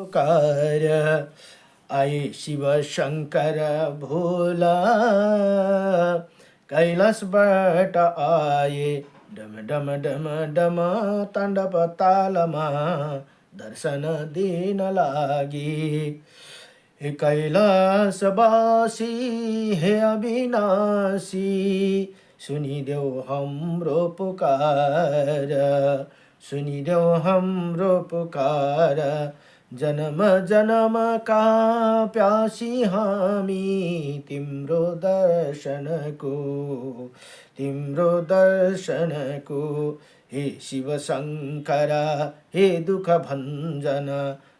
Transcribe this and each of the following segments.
पुकार आए शिव शंकर भोला कैलाशबाट आए डम डम डम डम ताण्डव तालमा दर्शन दिन लागि हे कैलाशवासी हे अविनाशी सुनिदेऊ हाम्रो पुकार सुनिदेऊ हाम्रो पुकार जन्म जन्मका प्यासी हामी तिम्रो दर्शनको हे शिव शंकर हे दुख भञ्जन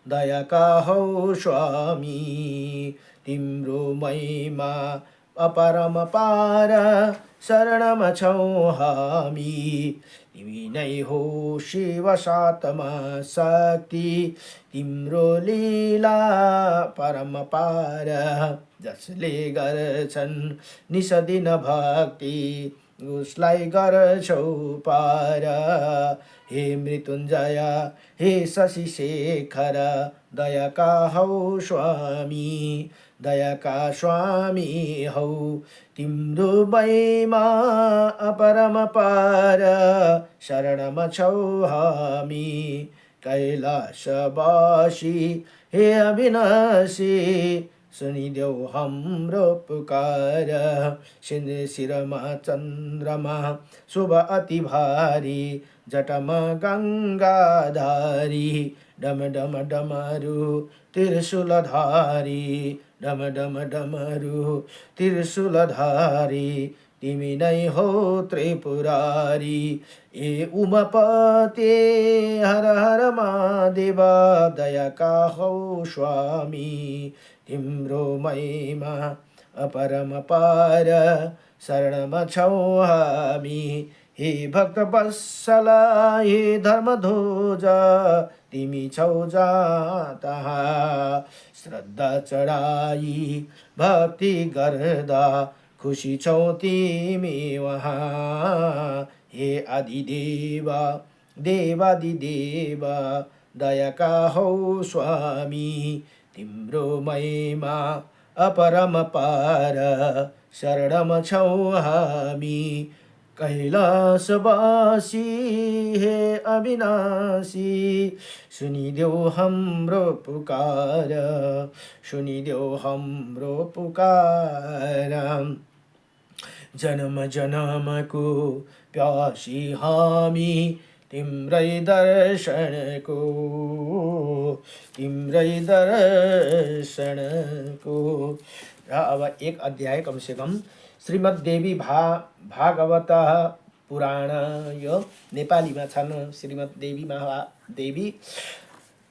दयाका हौ स्वामी तिम्रो महिमा अपरमपार शरणमा छौँ हामी तिमी नै हो शिव सातमा शक्ति तिम्रो लीला परमपार जसले गर्छन् निसदिन भक्ति उसलाई गर्छौ पार हे मृत्युञ्जय हे शशि शेखर दयाका हौ स्वामी दयाका स्वामी हौ तिम्रो महिमा अपरमपार शरणमा छौ हामी कैलाशवासी हे अविनाशी सुनिदेऊ हाम्रो पुकार शिरमा चन्द्रमा शुभ अति भारी जटमा गङ्गाधारी डम डम डमरू त्रिशूलधारी डम डम डमरू त्रिशूलधारी तिमी नै हो त्रिपुरारी ए उमापते हर हर महादेव दयाका हौ स्वामी तिम्रो महिमा अपरमपार शरणमा छौ हामी हे भक्त वत्सल हे धर्मध्वज तिमी छौ जहाँ श्रद्धा चढाई भक्ति गर्दा खुसी छौ तिमी वहाँ हे आदिदेवा देवादिदेवा दयाका हौ स्वामी तिम्रो महिमा अपरमपार शरणमा छौ हामी कैलाशवासी हे अविनाशी सुनिदेऊ हाम्रो पुकार सुनिदेऊ हाम्रो पुकार जन्म जन्मको प्यासी हामी तिम्रै दर्शनको र अब एक अध्याय कमसेकम श्रीमद्देवी भागवत पुराण यो नेपालीमा छन् श्रीमद्देवी देवी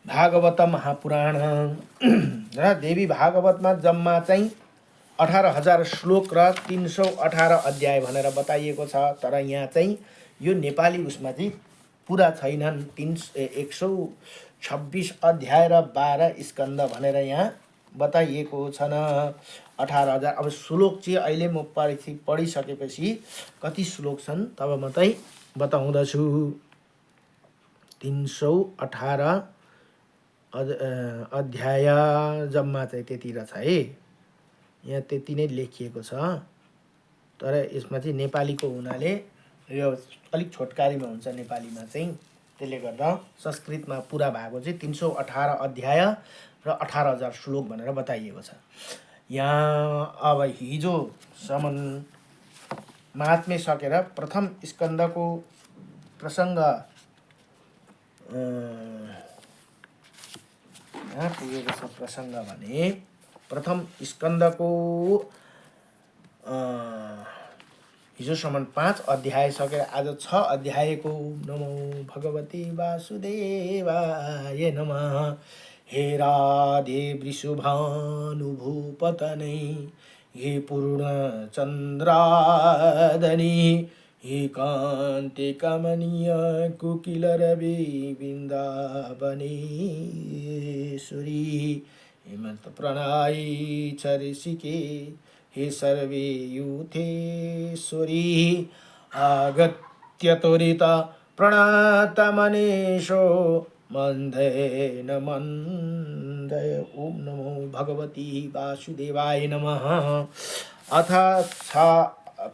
भागवत महापुराण र देवी भागवतमा जम्मा चाहिँ 18,000 श्लोक र 318 अध्याय भनेर बताइएको छ तर यहाँ चाहिँ यो नेपाली उसमा चाहिँ पुरा छैनन् 126 अध्याय र 12 स्कन्द भनेर यहाँ बताइएको छन् 18,000 अब श्लोक चाहिँ अहिले म पढिसकेपछि कति श्लोक छन् तब मात्रै बताउँदछु 318 अध्याय जम्मा चाहिँ त्यति रहेछ है यहाँ त्यति नै लेखिएको छ तर यसमा चाहिँ नेपालीको हुनाले यो अलिक छोटकारीमा हुन्छ नेपालीमा चाहिँ त्यसले गर्दा संस्कृतमा पुरा भएको चाहिँ 318 अध्याय र 18,000 श्लोक भनेर बताइएको छ यहाँ अब हिजोसम्म महात्म्य सकेर प्रथम स्कन्दको प्रसङ्ग पुगेको छ प्रसङ्ग भने प्रथम स्कन्दको हिजोसम्म 5 अध्याय सकेर आज 6 अध्यायको नमो भगवती वासुदेवाय नमः हे राधे वृषभानुभूपतनै हे पूर्णचन्द्रादनी हे कान्ति कमनीय कुकिलरवि वृन्दावनेश्वरी हेमन्त प्रणायी चरिसिके हे सर्वे यूथेश्वरी आगत्य त्वरिता प्रणतमनेशो मन्देन मन् जय। ओम नमो भगवती वासुदेवाय नमः। अथ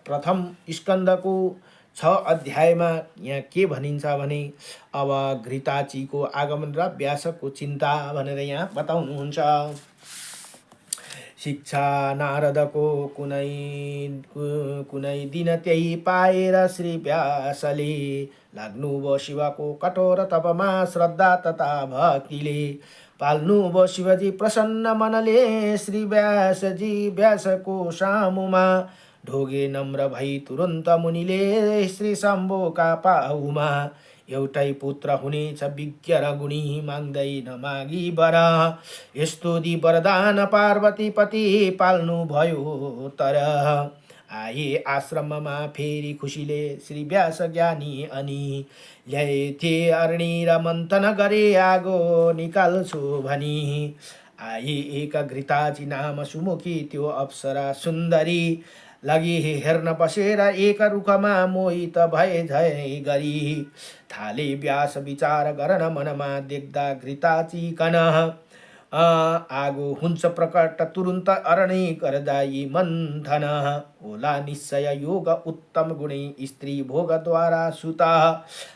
प्रथम स्कन्दको 6 अध्यायमा यहाँ के भनिन्छ भने अब घृताचीको आगमन र व्यासको चिन्ता भनेर यहाँ बताउनुहुन्छ। शिक्षा नारदको कुनै दिन त्यही पाएर श्री व्यासले लाग्नुभयो शिवको कठोर तपमा श्रद्धा तथा भक्तिले। पाल्नुभयो शिवजी प्रसन्न मनले श्री व्यासजी व्यासको सामुमा। ढोगे नम्र भई तुरुन्त मुनिले श्री शम्भुका पाउमा। एउटै पुत्र हुनेछ विज्ञ र गुणी माग्दै नमागी वर। यस्तो दि वरदान पार्वती पति पाल्नु भयो तर। आए आश्रममा फेरि खुसीले श्री व्यास ज्ञानी अनि। ल्याएथे अरणी र मन्थन गरे आगो निकाल्छु भनी। आई एक घृताची नाम सुमुखी त्यो अप्सरा सुन्दरी। लगी हेर्न बसेर एक रुखमा मोहित भए झै गरी। थाले व्यास विचार गर्न मनमा देख्दा घृताचीकन। आगो हुन्छ प्रकट तुरुन्त अरणी गर्दा यी मन्थन। होला निश्चय योग उत्तम गुणी स्त्री भोगद्वारा सुत।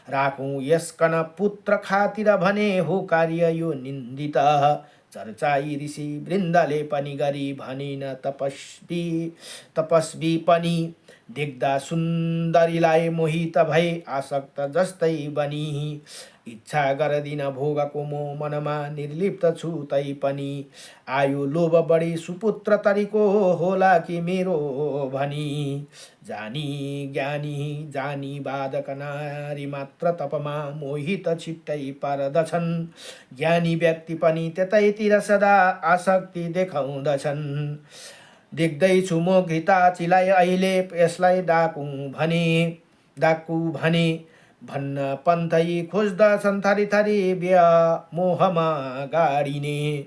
राखौँ यसकन पुत्र खातिर भने हो कार्य यो निन्दित। चर्चाई ऋषि वृन्दले पनि गरी भनिन तपस्वी पनि। देख्दा सुन्दरीलाई मोहित भई आसक्त जस्तै बनी। इच्छा गर्दिन भोगको मो मनमा निर्लिप्त छु तै पनि। आयु लोभ बढी सुपुत्र तरिको होला कि मेरो भनी। जानी ज्ञानी जानी बाधक नारी मात्र तपमा मोहित छिट्टै पर्दछन्। ज्ञानी व्यक्ति पनि त्यतैतिर सदा आसक्ति देखाउँदछन्। देख्दैछु म घृताचीलाई अहिले यसलाई डाकु भने भन्न पन्थै खोज्दछन् थरी थरी व्यामोहमा गाडिने।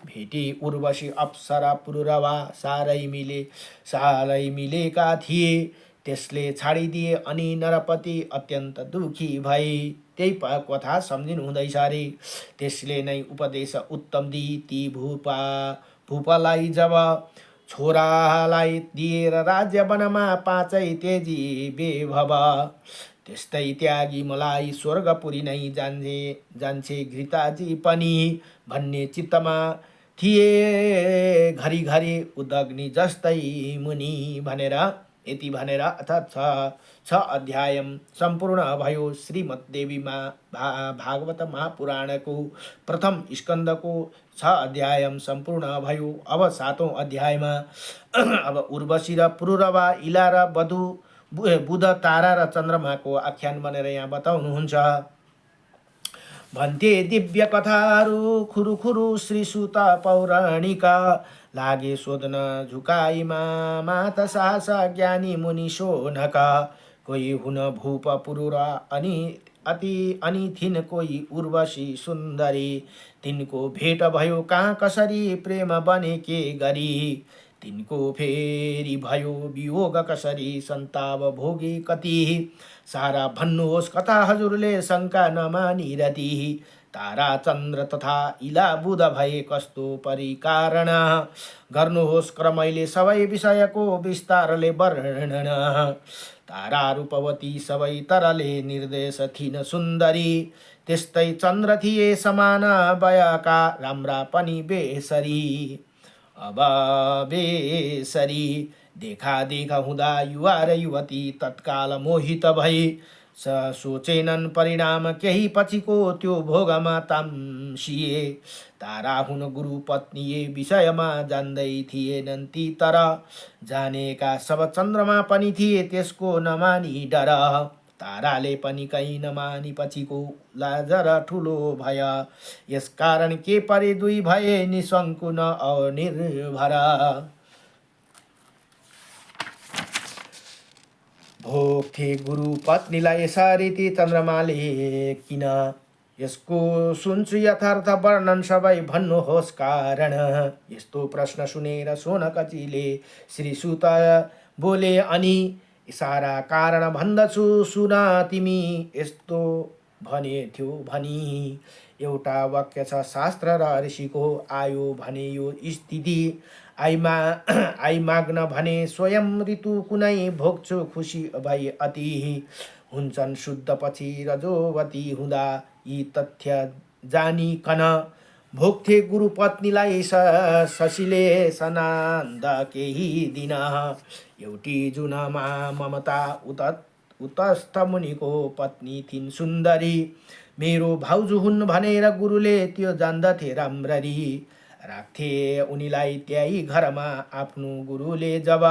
भेटी उर्वशी अप्सरा पुरुरवा साह्रै मिलेका थिए। त्यसले छाडिदिए अनि नरपति अत्यन्त दुखी भए। त्यही कथा सम्झिनु हुँदैछ अरे। त्यसले नै उपदेश उत्तम दिई ती भूपलाई जब। छोरालाई दिएर राज्य वनमा पाँचै तेजी बेभव। त्यस्तै त्यागी मलाई स्वर्गपुरी नै जान्छे घृताजी पनि। भन्ने चित्तमा थिए घरिघरि उदग्नि जस्तै मुनि भनेर यति भनेर अथ 6 अध्याय सम्पूर्ण भयो। श्रीमद्देवीमा भागवत महापुराणको प्रथम स्कन्दको 6 अध्याय सम्पूर्ण भयो। अब 7औं अध्यायमा अब उर्वशी र पुरुरवा इला र बुध तारा र चन्द्रमाको आख्यान भनेर यहाँ बताउनुहुन्छ। भन्थे दिव्य कथाहरू खुरुखुरु श्री सुत पौराणिक। लागे सोध्न झुकाइमा मात साहस ज्ञानी मुनि शोनक। कोही हुन भूप पुरुर अनि थिन कोही उर्वशी सुन्दरी। तिनको भेट भयो कहाँ कसरी प्रेम बने के गरी। तिनको फेरि भयो वियोग कसरी सन्ताप भोगी कति। सारा भन्नुहोस् कथा हजुरले शङ्का नमानी रति। तारा चन्द्र तथा इला बुध भए कस्तो परिकारण। गर्नुहोस् क्रमैले सबै विषयको विस्तारले वर्णन। तारा रूपवती सबै तरले निर्देश थिन सुन्दरी। त्यस्तै चन्द्र थिए समान बयका राम्रा पनि बेसरी। अब बेसरी देखा हुँदा युवा र युवती तत्काल मोहित भई। सोचेनन् परिणाम केही पछिको त्यो भोगमा ताम्सिए। तारा हुन गुरु पत्नी विषयमा जान्दै थिएनन् ती तर। जानेका सब चन्द्रमा पनि थिए त्यसको नमानी डर। ताराले पनि कहीँ नमानी पछिको लाजर ठुलो भय। यसकारण के परे दुई भए निशङ्कुन अनिर्भर। भोग्थे गुरु पत्नीलाई यसरी ती चन्द्रमाले किन। यसको सुन्छु यथार्थ वर्णन सबै भन्नुहोस् कारण। यस्तो प्रश्न सुनेर शोनकजीले श्री सुत बोले अनि। सारा कारण भन्दछु सुन तिमी। यस्तो भने थियो भनी। एउटा वाक्य छ शास्त्र र ऋषिको, आयो भने यो स्थिति। आइमाग्न भने स्वयं ऋतु कुनै, भोग्छु खुसी भई अति। हुन्छन् शुद्ध पछि रजोवती हुँदा, यी तथ्य जानिकन भोग्थे गुरु पत्नीलाई शशीले सनान्द केही दिन। एउटी जुनमा ममता उतस्थ मुनिको पत्नी थिइन् सुन्दरी। मेरो भाउजू हुन् भनेर गुरुले त्यो जान्दथे राम्ररी। राख्थे उनीलाई त्यही घरमा आफ्नो गुरुले जब।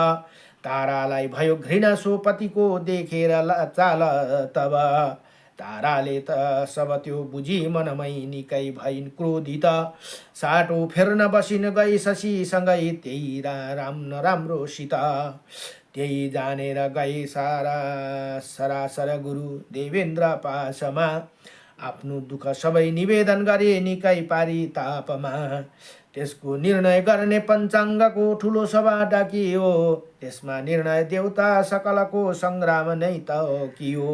तारालाई भयो घृणा सो पतिको देखेर चाल तब। ताराले त सब त्यो बुझी मनमै निकै भइन् क्रोधित। साटो फेर्न बसिन गई शशीसँगै त्यही नराम्रोसित। त्यही जानेर गए सरासर गुरु देवेन्द्र पासमा। आफ्नो दुःख सबै निवेदन गरे निकै पारी तापमा। त्यसको निर्णय गर्ने पञ्चाङ्गको ठुलो सभा डाकियो। त्यसमा निर्णय देवता सकलको सङ्ग्राम नै तकियो।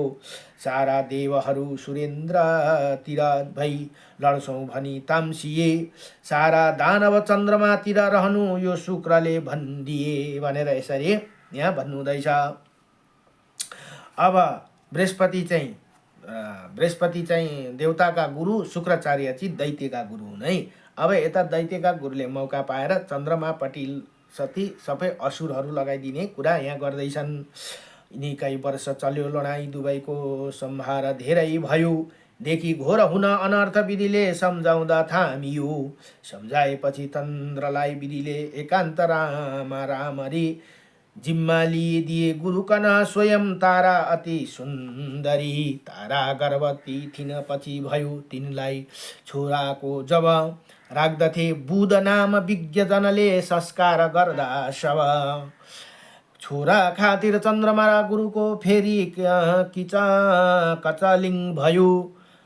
सारा देवहरू सुरेन्द्रतिर भई लड्छौँ भनी ताम्सिए। सारा दानव चन्द्रमातिर रहनु यो शुक्रले भनिदिए भनेर यसरी यहाँ भन्नुहुँदैछ। अब बृहस्पति चाहिँ देवताका गुरु, शुक्राचार्य चाहिँ दैत्यका गुरु हुन् है। अब यता दैत्यका गुरुले मौका पाएर चन्द्रमापट्टि सती सबै असुरहरू लगाइदिने कुरा यहाँ गर्दैछन्। निकै वर्ष चल्यो लडाईँ, दुवैको सम्हार धेरै भयो। देखि घोर हुन अनर्थ विधिले सम्झाउँदा थामियो। सम्झाएपछि चन्द्रलाई विधिले एकान्त रामरी जिम्मा लिइदिए गुरुकन स्वयं तारा अति सुन्दरी। तारा गर्भवती थिन पछि भयो तिनलाई छोराको जब। राख्दथे बुध नाम विज्ञजनले संस्कार गर्दा शव। छोरा खातिर चन्द्रमा गुरुको फेरि कचलिङ भयो।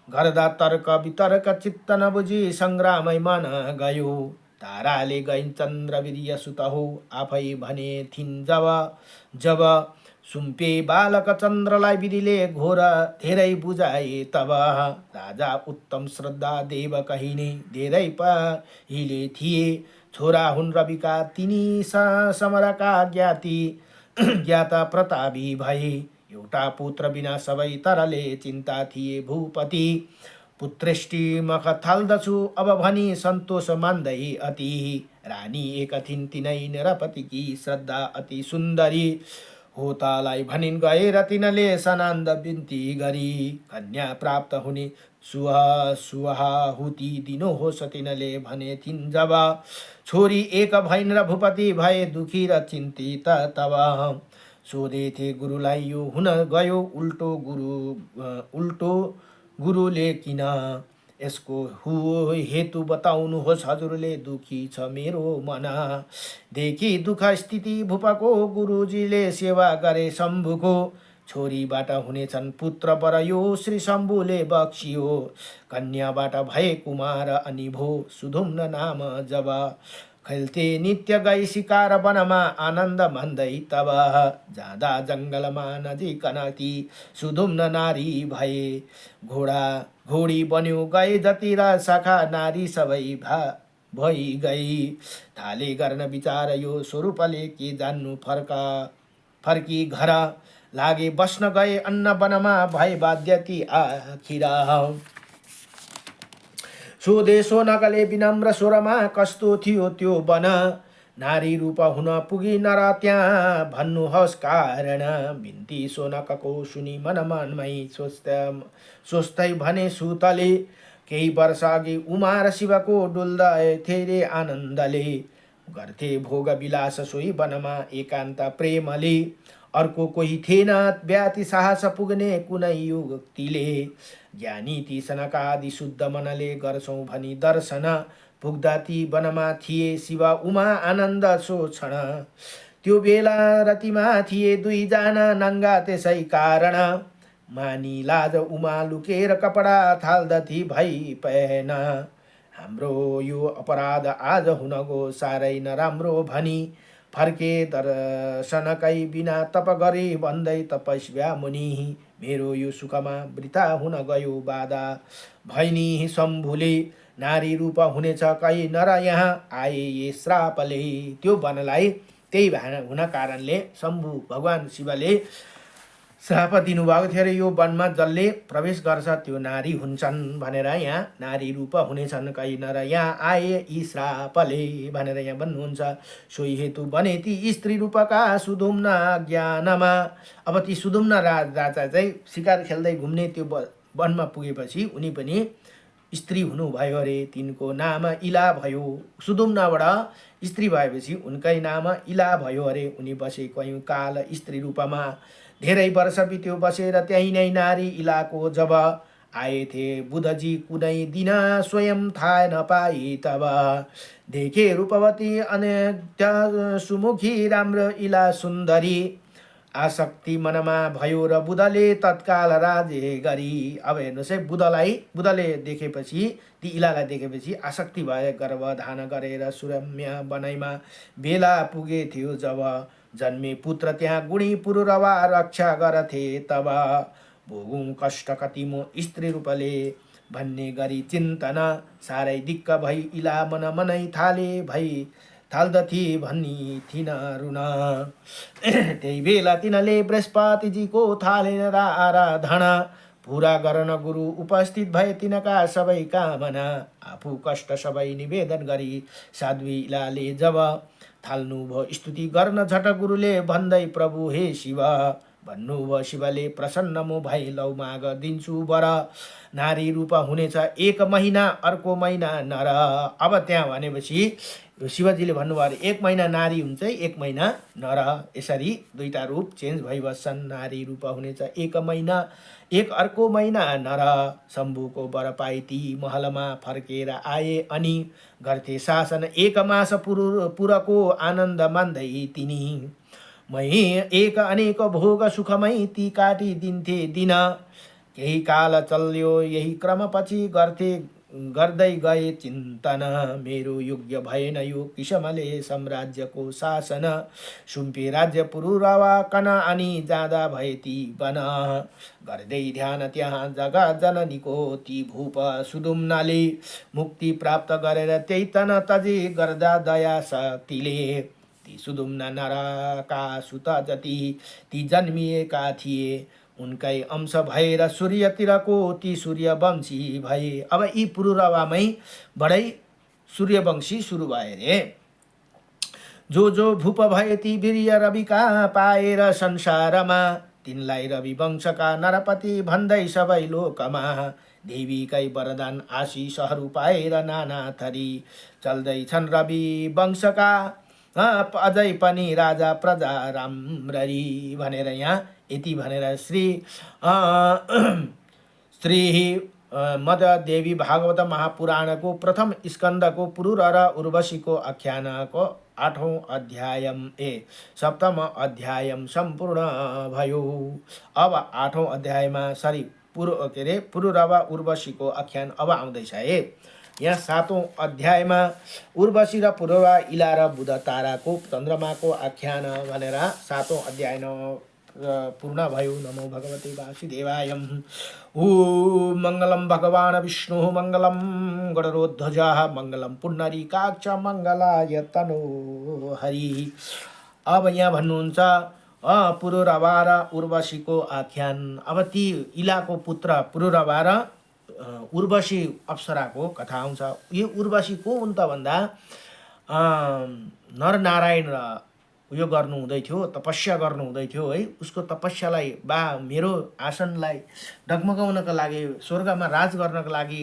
गर्दा तर्क वितर्क चित्त नबुझी सङ्ग्रामै मन गयो। ताराले गइन् चन्द्र वीर्य सुत हो, आफै भने थिन् जब। सुम्पे बालक चन्द्रलाई विधिले घोर धेरै बुझाए तब। राजा उत्तम श्रद्धा देव कहिने धेरै पहिले थिए। छोरा हुन् रविका तिनी समरका ज्ञाता प्रतापी भए। एउटा पुत्र बिना सबै तरले चिन्ता थिए भूपति। पुत्रेष्टि मख थाल्दछु अब भनी सन्तोष मान्दै अति। रानी एक थिइन् तिनै निरपतिकी श्रद्धा अति सुन्दरी। होतालाई भनिन् गएर तिनले सनान्द बिन्ती गरी। कन्या प्राप्त हुने सुहाहुति दिनुहोस् तिनले भने थिइन् जब। छोरी एक भइन् र भूपति भए दुखी र चिन्तित तब। सोधेथे गुरुलाई यो हुन गयो उल्टो गुरुले किन। यसको हेतु बताउनुहोस् हजुरले, दुखी छ मेरो मन। देखि दुःख स्थिति भूपको गुरुजीले सेवा गरे शम्भुको। छोरीबाट हुनेछन् पुत्र वर यो श्री शम्भुले बक्सियो। कन्याबाट भए कुमार अनि भो सुधुम्न नाम जब। खेल्थे नित्य गई शिकार वनमा आनन्द भन्दै तब। जाँदा जङ्गलमा नजिकन ती सुधुम्न नारी भए। घोडी बन्यो गए जति र शाखा नारी सबै भई गई। थाले गर्न विचार यो स्वरूपले के जान्नु फर्की घर। लागे बस्न गए अन्न वनमा भए बाध्य ती आखिर। सोधे सोनकले विनम्र स्वरमा कस्तो थियो त्यो वन। नारी रूप हुन पुगी नर त्यहाँ भन्नुहोस् कारण। बिन्ती सोनकको सुनि मनमै सोच्दै भने सुतले। केही वर्ष अघि उमा र शिवको डुल्दै थे आनन्दले। गर्थे भोग विलास सोही वनमा एकान्त प्रेमले। अर्को कोही थिएन व्याति साहस पुग्ने कुनै युक्तिले। ज्ञानी ती सनकादि शुद्ध मनले गर्छौँ भनी दर्शन। पुग्दा ती वनमा थिए शिव उमा आनन्द सो क्षण। त्यो बेला रतिमा थिए दुईजना नङ्गा त्यसै कारण। मानी लाज उमा लुकेर कपडा थाल्दथी भई पहेन। हाम्रो यो अपराध आज हुन गो साह्रै नराम्रो भनी। फर्के दर्शनकै बिना तप गरे भन्दै तपस्या मुनि। मेरो यो सुखमा वृथा हुन गयो बाधा भैनी शम्भुले नारी रूप हुनेछ कही नर यहाँ आए ये श्रापले। त्यो वनलाई त्यही हुन कारणले शम्भु भगवान शिवले श्राप दिनुभएको थियो अरे, यो वनमा जसले प्रवेश गर्छ त्यो नारी हुन्छन् भनेर यहाँ नारी रूप हुनेछन् कही नर यहाँ आए यी श्रापले भनेर यहाँ भन्नुहुन्छ। सोही हेतु बने ती स्त्री रूपका सुदुम्न ज्ञानमा। अब ती सुदुम्न राजा चाहिँ शिकार खेल्दै घुम्ने त्यो वनमा पुगेपछि उनी पनि स्त्री हुनुभयो अरे, तिनको नाम इला भयो। सुदुम्नबाट स्त्री भएपछि उनकै नाम इला भयो अरे। उनी बसे कयौँ काल स्त्री रूपमा, धेरै वर्ष बित्यो बसेर त्यही नै नारी इलाको जब आएथे बुधजी कुनै दिन स्वयं थाहा नपाई तब। देखे रूपवती अनन्त सुमुखी राम्रो इला सुन्दरी, आसक्ति मनमा भयो र बुधले तत्काल राज्य गरी। अब हेर्नुहोस् है, बुधले देखेपछि ती इलालाई देखेपछि आसक्ति भए गर्भधान गरेर सुरम्य बनाइमा बेला पुगे थियो जब। जन्मे पुत्र त्यहाँ गुणी पुरुरवा रक्षा गरथे तब। भोगौँ कष्ट कति मो स्त्री रूपले भन्ने गरी चिन्तन, साह्रै दिक्क भई इला मन मनै थाले भई थाल्दथे भनी थिन रुन। त्यही बेला तिनले बृहस्पतिजीको थालेर आराधना, पुरा गर्न गुरु उपस्थित भए तिनका सबै कामना। आफू कष्ट सबै निवेदन गरी साध्वी इलाले जब थाल्नुभयो स्तुति गर्न झट गुरुले भन्दै प्रभु हे शिव। भन्नुभयो शिवले प्रसन्न मो भई लौ माग दिन्छु वर, नारी रूप हुनेछ 1 महिना अर्को महिना नर। अब त्यहाँ भनेपछि शिवजीले भन्नुभयो 1 महिना नारी हुन्छ 1 महिना नर, यसरी दुईटा रूप चेन्ज भइबस्छन्। नारी रूप हुनेछ 1 महिना 1 अर्को महिना नर। शम्भुको वर पाई ती महलमा फर्केर आए अनि गर्थे शासन 1 मास पुरको आनन्द मान्दै तिनी। मै एक अनेक भोग सुखमै ती काटी दिन्थे दिन, केही काल चल्यो यही क्रम पछि गर्दै गए चिन्तन। मेरो योग्य भएन यो किसमले साम्राज्यको शासन, सुम्पे राज्य पुरुरवा कना अनि जाँदा भए ती वन। गर्दै ध्यान त्यहाँ जगा जननीको ती भूप सुदुम्नाले, मुक्ति प्राप्त गरेर त्यही तन तजे गर्दा दया शक्तिले। ती सुदुम्ना नरका सुत जति ती जन्मिएका थिए, उनकै अंश भएर सूर्यतिरको ती सूर्यवंशी भए। अब यी पुरुरवामै बडै सूर्यवंशी सुरु भए रे। जो भूप भए ती वीर्य रविका पाएर संसारमा, तिनलाई रवि वंशका नरपति भन्दै सबै लोकमा। देवीकै वरदान आशिषहरू पाएर नाना थरी चल्दैछन् रवि वंशका, अझै पनि राजा प्रजा राम्ररी भनेर यहाँ यति भनेर श्री मददेवी भागवत महापुराणको प्रथम स्कन्धको पुरुर र उर्वशीको आख्यानको 8औं अध्याय 7म अध्याय सम्पूर्ण भयो। अब 8औं अध्यायमा पुरुरवा उर्वशीको आख्यान अब आउँदैछ है। यहाँ 7औं अध्यायमा उर्वशी र पुरुरवा इला र बुध ताराको चन्द्रमाको आख्यान भनेर 7औं अध्याय पूर्ण भयो। नमो भगवते वासुदेवाय। ओम मङ्गलं भगवान् विष्णु मङ्गलं गरुडध्वजः मङ्गलं पुण्डरीकाक्ष मङ्गलाय तनो हरि। अब यहाँ भन्नुहुन्छ पुरुरवा र उर्वशीको आख्यान। अब ती इलाको पुत्र पुरुरवा र उर्वशी अप्सराको कथा आउँछ। यो उर्वशी को हुन् त भन्दा नरनारायण उयो गर्नु हुँदै थियो, तपस्या गर्नु हुँदै थियो है। उसको तपस्यालाई मेरो आसनलाई डगमगाउनका लागि, स्वर्गमा राज गर्नका लागि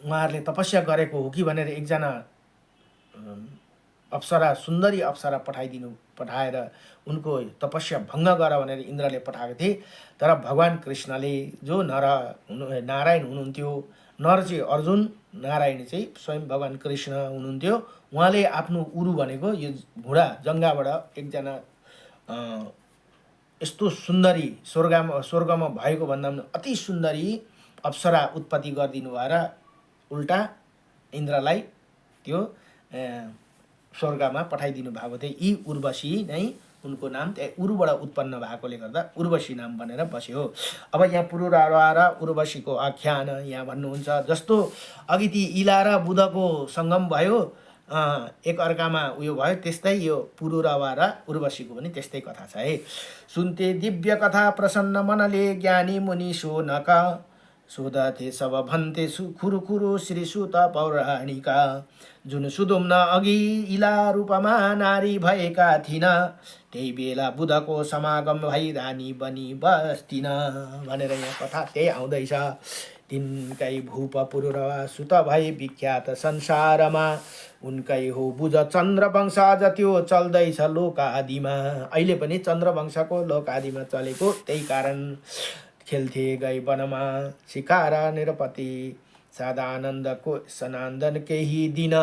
उहाँहरूले तपस्या गरेको हो कि भनेर एकजना अप्सरा, सुन्दरी अप्सरा पठाएर उनको तपस्या भङ्ग गर भनेर इन्द्रले पठाएको थिए। तर भगवान कृष्णले, जो नारायण हुनुहुन्थ्यो, नर चाहिँ अर्जुन, नारायण चाहिँ स्वयं भगवान कृष्ण हुनुहुन्थ्यो। उहाँले आफ्नो उरु भनेको यो घुँडा जङ्गाबाट एकजना यस्तो सुन्दरी स्वर्गमा भएको भन्दा पनि अति सुन्दरी अप्सरा उत्पत्ति गरिदिनु भएर उल्टा इन्द्रलाई त्यो स्वर्गमा पठाइदिनु भएको थियो। यी उर्वशी नै उनको नाम त्यहाँ उरुबाट उत्पन्न भएकोले गर्दा उर्वशी नाम बनेर बस्यो। अब यहाँ पुरुरवा र उर्वशीको आख्यान यहाँ भन्नुहुन्छ। जस्तो अघि ती इला र बुधको सङ्गम भयो, एक अर्कामा उयो भयो, त्यस्तै यो पुरुरवा र उर्वशीको पनि त्यस्तै कथा छ है। सुन्ते दिव्य कथा प्रसन्न मनले ज्ञानी मुनि सोनक, सोधथे सब भन्थे खुरुखुरु श्री सुत पौराणिका। जुन सुदुम्न अघि इला रूपमा नारी भएका थिइन, त्यही बेला बुधको समागम भई रानी बनी बस्तिन भनेर यहाँ कथा त्यही आउँदैछ। तिनकै भूप पुरुरवा सुत भई विख्यात संसारमा, उनकै हो बुझ चन्द्रवंश जत्यो चल्दैछ लोक आदिमा। अहिले पनि चन्द्रवंशको लोक आदिमा चलेको त्यही कारण। खेल्थे गई वनमा शिकार निरपति, सदानन्दको सनान्दन केही दिन,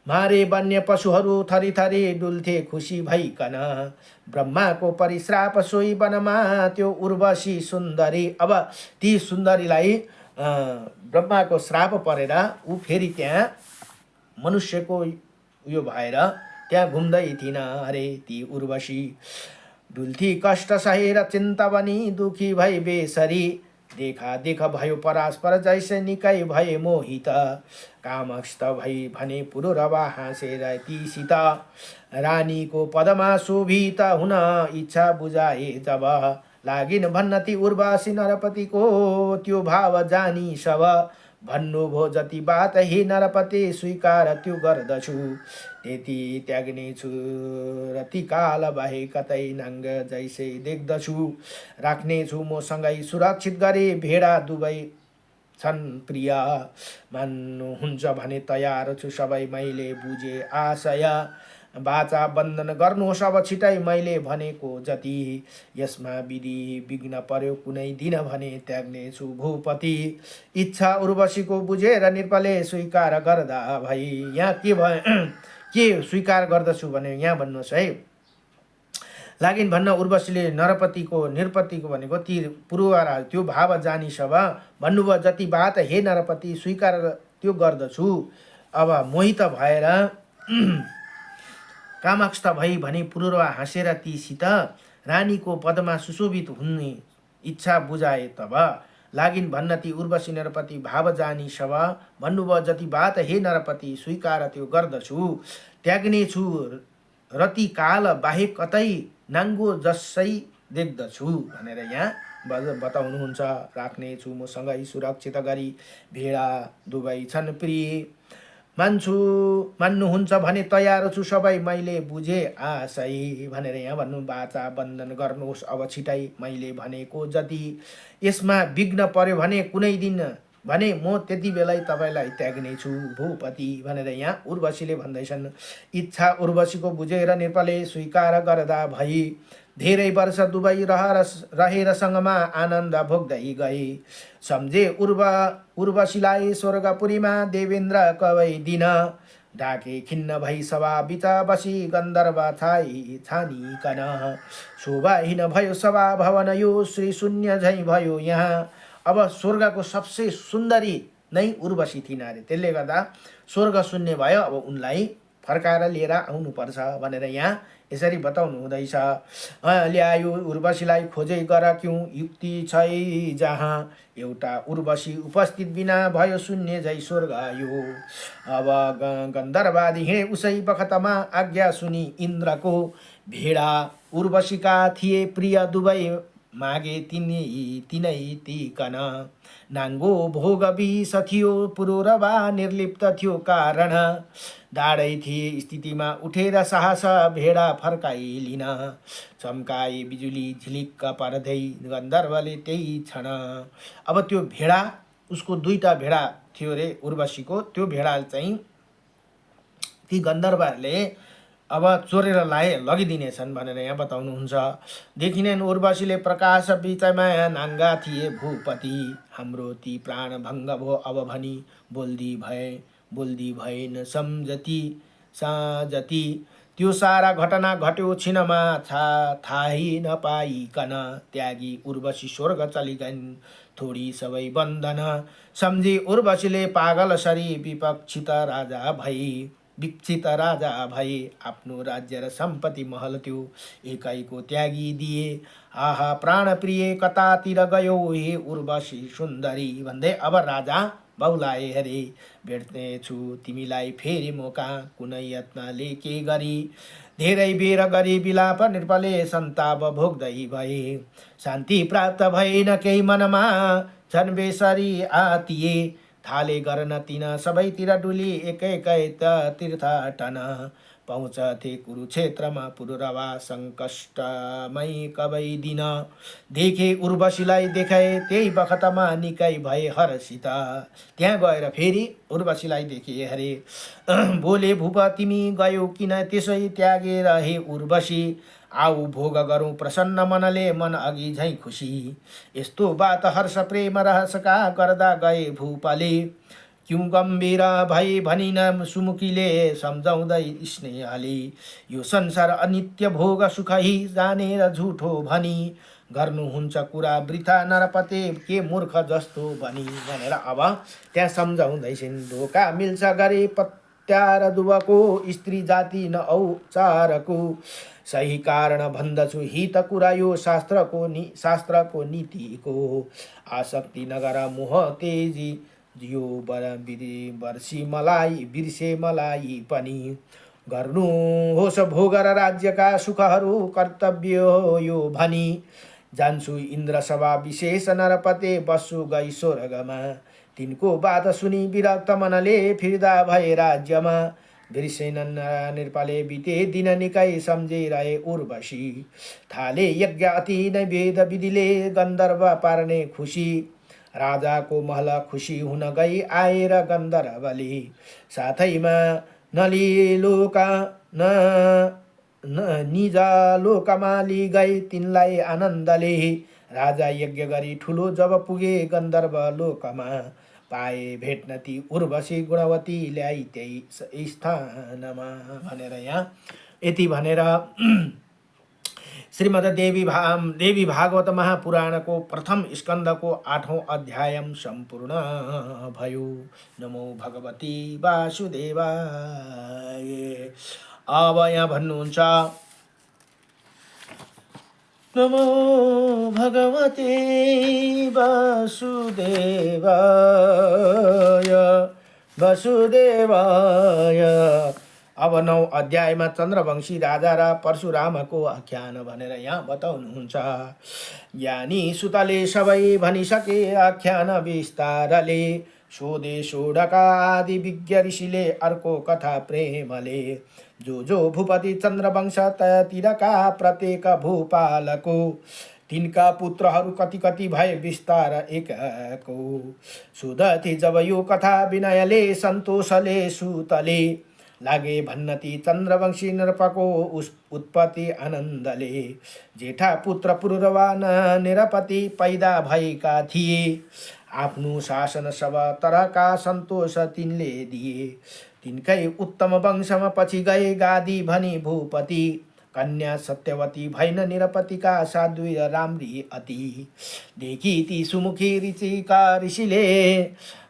मारे वन्य पशुहरू थरी थरी डुल्थे खुसी भइकन। ब्रह्माको परिश्राप सोही वनमा त्यो उर्वशी सुन्दरी। अब ती सुन्दरीलाई ब्रह्माको श्राप परेर ऊ फेरि त्यहाँ मनुष्यको उयो भएर त्यहाँ घुम्दै थिइन अरे ती उर्वशी। डुल्थी कष्ट सहेर चिन्ता बनी दुखी भई बेसरी, देखा देख भयो परस्पर जैसे निकै भए मोहित। कामस्त भई भने पुरुरवा हाँसेर तीसित, रानीको पदमा शोभित हुन इच्छा बुझाए जब। लागिन भन्न ती उर्वशी नरपतिको त्यो भाव जानी सब। भन्नुभयो जति बात हे नरपति स्वीकार त्यो गर्दछु, त्यति त्याग्ने छु रति काल बाहे कतै नाङ्ग जैसे देख्दछु। राख्ने छु मसँगै सुरक्षित गरी भेडा दुवै छन् प्रिय, मान्नुहुन्छ भने तयार छु सबै मैले बुझे आशय। बाचा बन्धन गर्नुहोस् अब छिटै मैले भनेको जति, यसमा विधि विघ्न पर्यो कुनै दिन भने त्याग्ने छु भूपति। इच्छा उर्वशीको बुझेर निर्पले स्वीकार गर्दा भई। यहाँ के भयो के स्वीकार गर्दछु भने यहाँ भन्नुहोस् है। लागिन भन्न उर्वशीले निरपतिको भनेको ती पुरुरवा त्यो भाव जानी सब। भन्नुभयो जति बात हे नरपति स्वीकार त्यो गर्दछु। अब मोहित भएर कामस्थ भई भने पुरुरवा हाँसेर तीसित, रानीको पदमा सुशोभित हुने इच्छा बुझाए तब। लागिन भन्न ती उर्वशी नरपति भाव जानी सब। भन्नुभयो जति बात हे नरपति स्वीकार त्यो गर्दछु। त्याग्ने छु रति काल बाहेक कतै नाङ्गो जसै देख्दछु भनेर यहाँ बताउनुहुन्छ। राख्ने छु मसँगै सुरक्षित गरी भेडा दुवै छन् प्रिय, मान्नुहुन्छ भने तयार छु सबै मैले बुझे आशै भनेर यहाँ भन्नु। बाचा बन्धन गर्नुहोस् अब छिटै मैले भनेको जति, यसमा विघ्न पर्यो भने कुनै दिन भने म त्यति बेलै तपाईँलाई त्याग्ने छु भूपति भनेर यहाँ उर्वशीले भन्दैछन्। इच्छा उर्वशीको बुझेर निर्पले स्वीकार गर्दा भई, धेरै वर्ष दुवै रहेर सँगमा आनन्द भोग्दै गए। सम्झे उर्वशीलाई स्वर्गपुरीमा देवेन्द्र कवै दिन, डाके खिन्न भई सभा बिच बसी गन्धर्व छानिकन। शोभाहीन भयो सभा भवन यो श्री शून्य झैँ भयो यहाँ। अब स्वर्गको सबसे सुन्दरी नै उर्वशी थिइन अरे, त्यसले गर्दा स्वर्ग शून्य भयो। अब उनलाई फर्काएर लिएर आउनुपर्छ भनेर यहाँ यसरी बताउनु हुँदैछ। ल्यायो उर्वशीलाई खोजै गर क्यों युक्ति छै जहाँ, एउटा उर्वशी उपस्थित बिना भयो शून्य झै स्वर्ग यो। अब गन्धर्वादी हिँडे उसै बखतमा आज्ञा सुनि इन्द्रको, भेडा उर्वशीका थिए प्रिय दुवै मागे तिनै तिकन। नाङ्गो भोग विष थियो पुरुरवा निर्लिप्त थियो कारण, डाँडै थिए स्थितिमा उठेर साहस भेडा फर्काइलिन। चम्काए बिजुली झिलिक्क पर्दै गन्धर्वले त्यही क्षण। अब त्यो भेडा उसको दुईटा भेडा थियो रे उर्वशीको, त्यो भेडा चाहिँ ती गन्धर्वहरूले अब चोरेर लगिदिनेछन् भनेर यहाँ बताउनुहुन्छ। देखिनेन् उर्वशीले प्रकाश बिचमा नाङ्गा थिए भूपति, हाम्रो ती प्राण भङ्ग भो अब भनी बोल्दी भएन सम्झती। त्यो सारा घटना घट्यो छिनमा थाहै नपाइकन, त्यागी उर्वशी स्वर्ग चली गइन् थोडी सबै बन्धन। सम्झी उर्वशीले पागल सरी विपक्षित राजा भई, विक्षित राजा भए, आफ्नो राज्य र सम्पत्ति महल त्यो एकैको त्यागी दिए। आहा प्राण प्रिय कतातिर गयो हे उर्वशी सुन्दरी भन्दै अब राजा बौलाए हरे। भेट्नेछु तिमीलाई फेरि मौका, कुनै यत्नले के गरी। धेरै बेर गरी विलाप नृपले सन्ताप भोग्दै भए। शान्ति प्राप्त भएन केही मनमा, झन् बेसरी आतिए। थाले गर्न तिन सबैतिर डुली, एकै तीर्थाटन। पहुँचथे कुरुक्षेत्रमा पुरुरवा, सङ्कष्टमै कबै दिन। देखे उर्वशीलाई देखाए, त्यही बखतमा निकै भए हर्षित। त्यहाँ गएर फेरि उर्वशीलाई देखे हरे। बोले भूप तिमी गयौ किन त्यसै त्यागेर हे उर्वशी। आऊ भोग गरौँ प्रसन्न मनले, मन अघि झैँ खुसी। यस्तो बात हर्ष प्रेम रहसका गर्दा गए भूपले। क्यों गम्भीर भई भनिन सुमुखीले, सम्झाउँदै स्नेहले। यो संसार अनित्य भोग सुखही, जानेर झुठो भनी। गर्नुहुन्छ कुरा वृथा नरपते, के मूर्ख जस्तो भनी भनेर अब त्यहाँ सम्झाउँदैछन्। धोका मिल्छ गरे पत्यार दुवको, स्त्री जाति न औचारको। सही कारण भन्दछु हित कुरा यो, शास्त्रको नीतिको। आसक्ति नगर मोह तेजी, यो बिर्से मलाई पनि। गर्नु होस् भोग र राज्यका सुखहरू, कर्तव्य हो यो भनी। जान्छु इन्द्र सभा विशेष नरपते, बस्छु गई स्वर्गमा। तिनको बात सुनि विरक्त मनले, फिर्दा भए राज्यमा। बिर्सेनन् नृपले बिते दिन निकै, सम्झिरहे उर्वशी। थाले यज्ञ अति नै वेद विधिले, गन्धर्व पार्ने खुसी। राजाको महल खुसी हुन गई, आएर गन्धर्वले। साथैमा नलिलोका निज लोकमा लि गई, तिनलाई आनन्दले। राजा यज्ञ गरी ठुलो जब पुगे, गन्धर्व लोकमा। पाए भेट्न ती उर्वशी गुणवती, ल्याई त्यही स्थानमा भनेर यहाँ यति भनेर श्रीमद् देवी भागवत महापुराणको प्रथम स्कन्धको 8औं अध्याय सम्पूर्ण भयो। नमो भगवती वासुदेवाय। अब यहाँ भन्नुहुन्छ नमो भगवते वासुदेवाय। अब 9औं अध्यायमा चन्द्रवंशी राजा र परशुरामको आख्यान भनेर यहाँ बताउनुहुन्छ। ज्ञानी सुतले सबै भनिसके आख्यान विस्तारले, सोधे सोढका आदि विज्ञ ऋषिले अर्को कथा प्रेमले। जो भूपति चन्द्रवंश तयतिरका प्रत्येक भूपालको, तिनका पुत्रहरू कति भए विस्तार एकको। सुधति जब यो कथा विनयले, सन्तोषले सुतले। लागे भन्नती चन्द्रवंशी नृपको उत्पत्ति आनन्दले। जेठा पुत्र पुरुरवा निरपति पैदा भएका थिए। आफ्नो शासन सब तरका सन्तोष तिनले दिए। तिनकै उत्तम वंशमा पछि गए गादी भनी भूपति। कन्या सत्यवती भैन निरपतिका, साध्वी राम्री अति। देखि ती सुमुखी ऋषिका ऋषिले,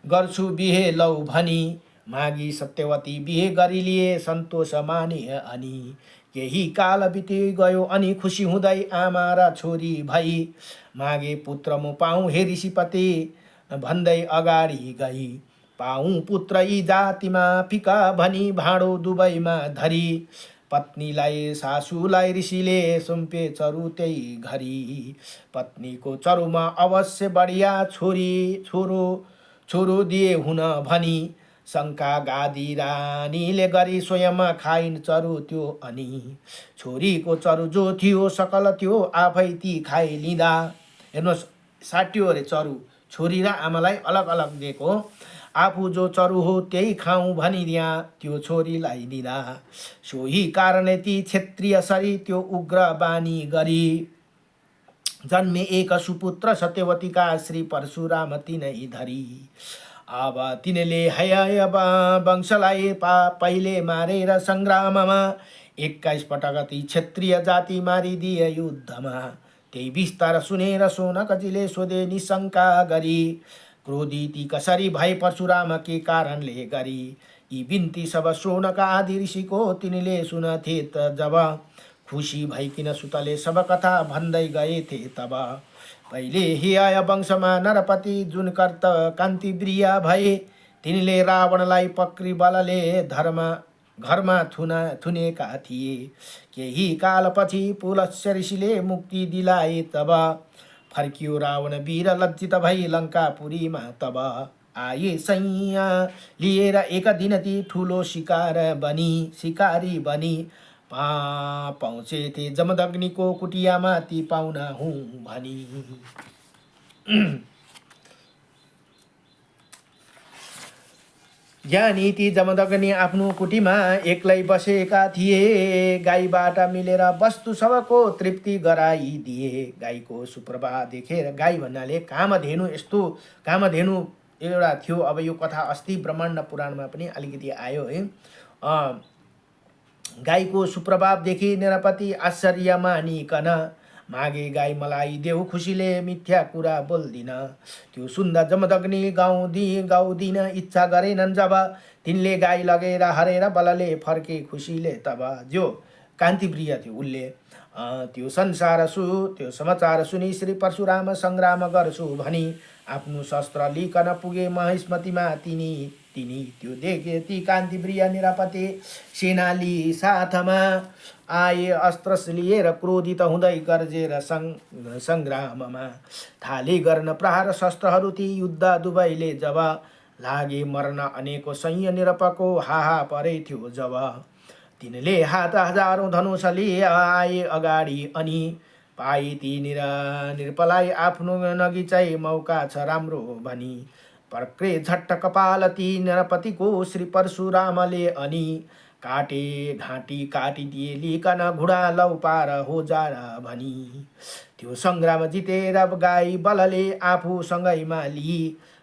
गर्छु बिहे लौ भनी। मागी सत्यवती बिहे गरिलिए, सन्तोष माने अनि। केही काल बिति गयो अनि खुसी हुँदै आमा र छोरी भई। मागे पुत्र म पाऊँ हे ऋषिपति, भन्दै अगाडि गई। पाऊँ पुत्र यी जातिमा फिका भनी, भाँडो दुवैमा धरी। पत्नीलाई सासूलाई ऋषिले, सुम्पे चरु त्यही घरी। पत्नीको चरुमा अवश्य बढिया छोरो दिए हुन भनी। शङ्का गादी रानीले गरी, स्वयं खाइन् चरु त्यो अनि। छोरीको चरु जो थियो सकल त्यो, आफै ती खाइलिँदा। हेर्नुहोस्, साट्यो अरे चरु, छोरी र आमालाई अलग अलग दिएको। आफू जो चरु हो त्यही खाऊँ भनिदिया, त्यो छोरीलाई दिँदा। सोही कारणले ती क्षत्रिय सरी, त्यो उग्र बानी गरी। जन्मे एक सुपुत्र सत्यवतीका, श्री परशुराम तिनै धरी। अब तिनले हय वंशलाई पहिले मारेर सङ्ग्राममा। 21 पटक ती क्षत्रिय जाति मारिदिए युद्धमा। त्यही विस्तार सुनेर सोनकजीले सोधे निशङ्का गरी। क्रोधी ती कसरी भए परशुराम के कारणले गरी। यी बिन्ती सब सोनका आदि ऋषिको तिनीले सुनथे त जब खुसी भइकिन सुतले सब कथा भन्दै गएथे तब पहिले हियाय वंशमा नरपति जुन कर्त कान्ति प्रिय भए तिनीले रावणलाई पक्री बलले घरमा थुनेका थिए केही कालपछि पुलस्त्य ऋषिले मुक्ति दिलाए तब फर्कियो रावण वीर लज्जित भई लङ्कापुरीमा तब आए सैया लिएर एक दिन ती ठुलो शिकारी बनी पहुँचेथे जमदग्निको कुटियामा ती पाहुना हुँ भनी। ज्ञानी ती जमदग्नि आफ्नो कुटीमा एक्लै बसेका थिए गाईबाट मिलेर वस्तु सबको तृप्ति गराइदिए। गाईको सुप्रभात देखेर गाई भन्नाले कामधेनु, यस्तो कामधेनु एउटा थियो। अब यो कथा अस्ति ब्रह्माण्ड पुराणमा पनि अलिकति आयो है। गाईको सुप्रभाव देखि नरपति आश्चर्य मानिकन मागे गाई मलाई देऊ खुसीले मिथ्या कुरा बोल्दिन। त्यो सुन्दा जमदग्नि गाउँदिन इच्छा गरेनन् जब तिनले गाई लगेर हरेर बलले फर्के खुसीले तब। जो कान्तिप्रिय थियो उसले त्यो समाचार सुनि श्री परशुराम सङ्ग्राम गर्छु भनी आफ्नो शस्त्र लिकन पुगे महेशमतीमा तिनी त्यो देखे ती कान्तिप्रिय निरापति सेनाली साथमा आए अस्त्र लिएर क्रोधित हुँदै गर्जेर सङ्ग्राममा थाले गर्न प्रहार शस्त्रहरू ती युद्ध दुवैले जब लागे मर्न अनेको सैन्य निरपको हाहा परे थियो जब तिनले हात हजारौं धनुषले आए अगाडि अनि पाए ती निरपलाई आफ्नो नगिचाइ मौका छ राम्रो भनी पर्क्रे झट्ट कपाल ती नरपतिको श्री परशुरामले अनि काटे घाँटी काटिदिए लिकन घुडा लौ पार हो जा भनी। त्यो सङ्ग्राम जितेर गाई बलले आफूसँगैमा लिई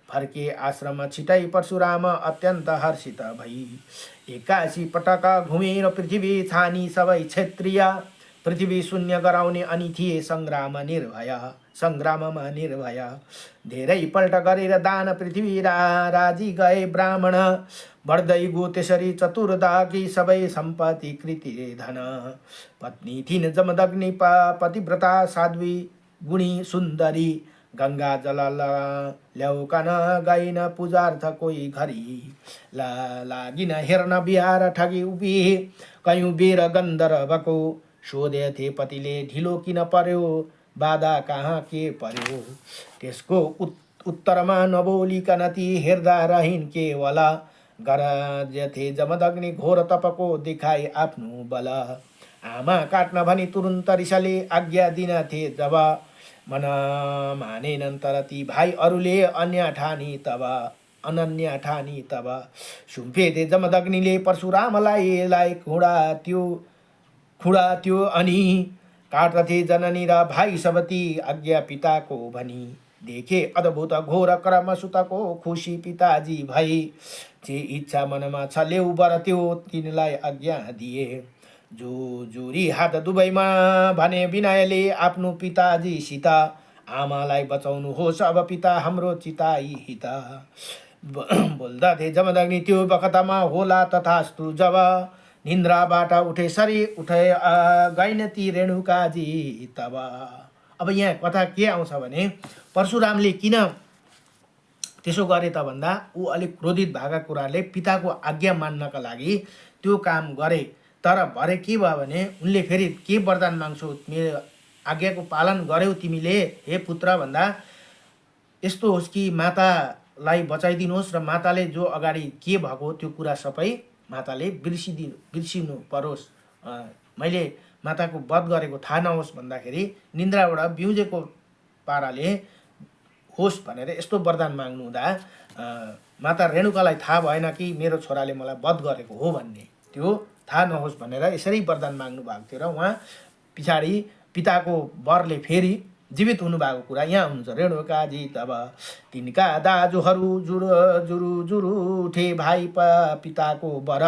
फर्के आश्रम छिटै परशुराम अत्यन्त हर्षित भई। एकासी पटक घुमेर पृथ्वी छानी सबै क्षेत्रीय पृथ्वी शून्य गराउने अनि थिए सङ्ग्राममा निर्भय। धेरै पल्ट गरेर दान पृथ्वी राजी गए ब्राह्मण बढ्दै गो त्यसरी चतुर्दाकी सबै सम्पत्ति कृति धन। पत्नी थिइन् जमदग्नि पतिव्रता साध्वी गुणी सुन्दरी गङ्गा जल ल्याउकन गइन पूजार्थ कोही घरी लागिन हेर्न बिहार ठगी उभि कयौं बेर गन्धर्वको सोधेथे पतिले ढिलो किन पर्यो बाधा कहाँ के पर्यो। त्यसको उत्तरमा नबोलिकन ती हेर्दा रहिन् केवल गरजेथे जमदग्नि घोर तपको देखाई आफ्नो बल। आमा काट्न भनी तुरुन्त रिसले आज्ञा दिनथे जब मन मानेनन् तर ती भाइ अरूले अन्य ठानी तब सुम्पेथे जमदग्निले परशुरामलाई खुडा त्यो अनि काट्दथे जननी र भाइ सबती आज्ञा पिताको भनी। देखे अद्भुत घोर क्रम सुतको खुसी पिताजी भई जे इच्छा मनमा छ लेउ बर त्यो तिनलाई आज्ञा दिए। जोरी हात दुवैमा भने विनयले आफ्नो पिताजीसित आमालाई बचाउनुहोस् अब पिता हाम्रो चिताई हित। बोल्दथे जमदग्नि त्यो बखतमा होला तथास्तु जब निन्द्राबाट उठे गइन ती रेणुकाजी तब। अब यहाँ कथा के आउँछ भने परशुरामले किन त्यसो गरे त भन्दा ऊ अलिक क्रोधित भएका कुराले पिताको आज्ञा मान्नका लागि त्यो काम गरे। तर भरे के भयो भने उनले फेरि के वरदान माग्छौ, मेरो आज्ञाको पालन गर्यौ तिमीले हे पुत्र भन्दा यस्तो होस् कि मातालाई बचाइदिनुहोस् र माताले जो अगाडि के भएको त्यो कुरा सबै माताले बिर्सिनु परोस्। मैले माताको वध गरेको थाहा नहोस् भन्दाखेरि निन्द्राबाट बिउजेको पाराले होस् भनेर यस्तो वरदान माग्नु हुँदा माता रेणुकालाई थाहा भएन कि मेरो छोराले मलाई वध गरेको हो भन्ने, त्यो थाहा नहोस् भनेर यसरी वरदान माग्नु भएको थियो। र उहाँ पछाडि पिताको वरले फेरि जीवित हुनुभएको कुरा यहाँ हुन्छ। रेणुकाजी तब तिनका दाजुहरू जुरु उठे भाइ पिताको बर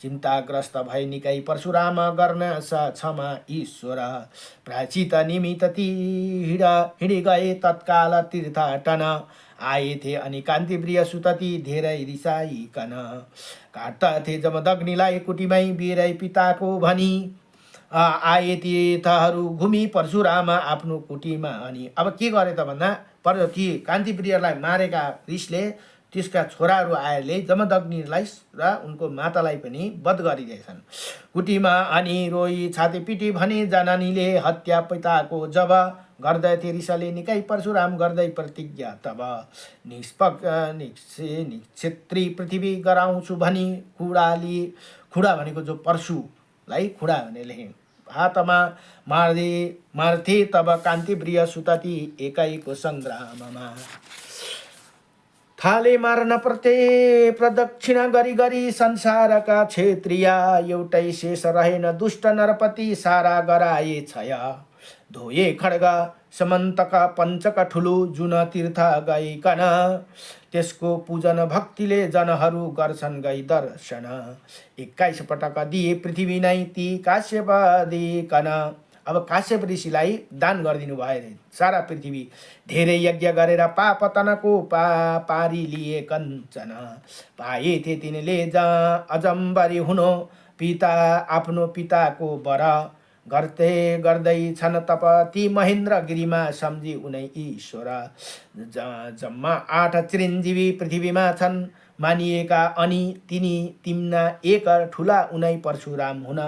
चिन्ताग्रस्त भई निकै परशुराम गर्न क्षमा ईश्वर प्रायश्चित निमित्त ती हिँडी गए तत्काल तीर्थाटन आएथे अनि कान्तिप्रिय सुतती धेरै रिसाइकन काट्दथे जमदग्निलाई कुटीमै वीरै पिताको भनी आए तीर्थहरू घुमी परशुराम आफ्नो कुटीमा। अनि अब के गरे त भन्दा ती कान्तिप्रियलाई मारेका रिसले त्यसका छोराहरू आएरले जमदग्निलाई र उनको मातालाई पनि वध गरिदिएछन् कुटीमा। अनि रोई छातीपिटी भने जननीले हत्या पिताको जब गर्दथे रिसले निकै परशुराम गर्दै प्रतिज्ञा तब निक्षेत्री पृथ्वी गराउँछु भनी खुडा भनेको जो परशुलाई खुडा भने लेखे हातमा मार्थे तब कान्तिप्रिय सुतती एकैको सङ्ग्राममा थाले मार्न प्रत्येक प्रदक्षिणा गरी गरी संसारका क्षेत्रीय एउटै शेष रहेन दुष्ट नरपति सारा गराए छय धोए खड्ग समन्तक पञ्चक ठुलो जुन तीर्थ गइकन त्यसको पूजन भक्तिले जनहरू गर्छन् गई दर्शन 21 पटक दिए पृथ्वी नै ती काश्यप दिकन। अब काश्यप ऋषिलाई दान गरिदिनु भयो सारा पृथ्वी धेरै यज्ञ गरेर पापतनको पारी लिए कञ्चन पाएथे तिनले अजम्बरी हुनो पिता आफ्नो पिताको वर गर्दै छन् तप ती महेन्द्रगिरीमा सम्झी उनै ईश्वर जम्मा 8 चिरञ्जीवी पृथ्वीमा छन् मानिएका अनि तिम्ना एक ठुला उनै परशुराम हुन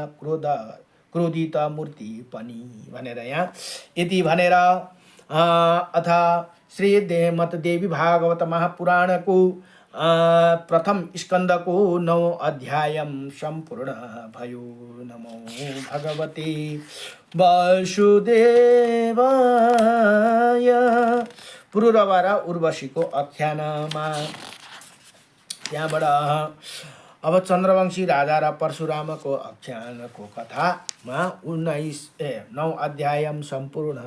क्रोधित मूर्ति पनि भनेर यहाँ यति भनेर अथ श्री देवी भागवत महापुराणको प्रथम स्कन्धको 9 अध्याय सम्पूर्ण भयो। नमो भगवते वासुदेवाय। पुरुरवा र उर्वशीको आख्यानमा त्यहाँबाट अब चन्द्रवंशी राजा र परशुरामको आख्यानको कथामा 9 अध्याय सम्पूर्ण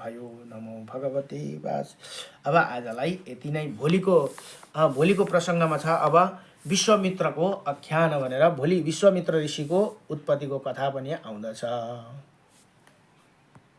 भयो। नमो भगवते वास। अब आजलाई यति नै। भोलिको प्रसङ्गमा छ अब विश्वामित्रको आख्यान भनेर। भोलि विश्वामित्र ऋषिको उत्पत्तिको कथा पनि आउँदछ।